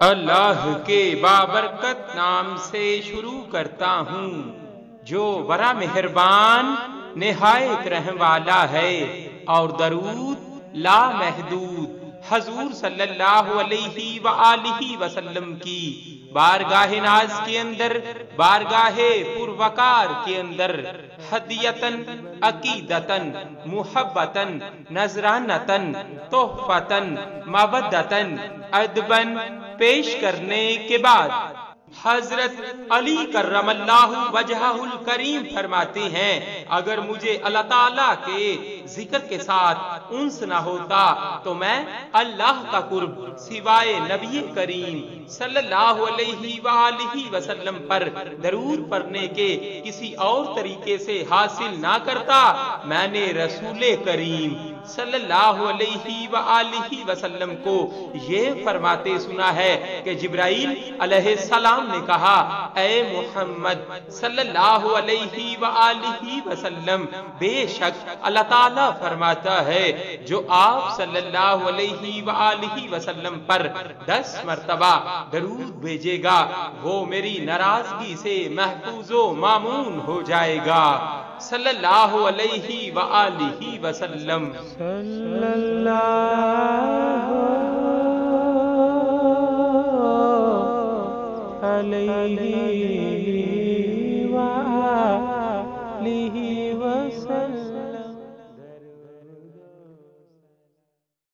اللہ کے بابرکت نام سے شروع کرتا ہوں جو بڑا مہربان نہایت رحم والا ہے، اور درود لا محدود حضور صلی اللہ علیہ وآلہ وسلم کی بارگاہ ناز کے اندر، بارگاہ پروقار کے اندر ہدیتن، عقیدتن، محبتن، نذرانتن، تحفتن، مودتن، ادبن پیش کرنے کے بعد حضرت علی کرم اللہ وجہہ الکریم فرماتے ہیں، اگر مجھے اللہ تعالیٰ کے ذکر کے ساتھ انس نہ ہوتا تو میں اللہ کا قرب سوائے نبی کریم صلی اللہ علیہ وآلہ وسلم پر درود پڑھنے کے کسی اور طریقے سے حاصل نہ کرتا۔ میں نے رسول کریم صلی اللہ علیہ وآلہ وسلم کو یہ فرماتے سنا ہے کہ جبرائیل علیہ السلام نے کہا، اے محمد صلی اللہ علیہ وآلہ وسلم، بے شک اللہ تعالیٰ فرماتا ہے جو آپ صلی اللہ علیہ وآلہ وسلم پر 10 مرتبہ درود بھیجے گا وہ میری ناراضگی سے محفوظ و مامون ہو جائے گا۔ صلی اللہ علیہ وآلہ وسلم۔ صلی اللہ علیہ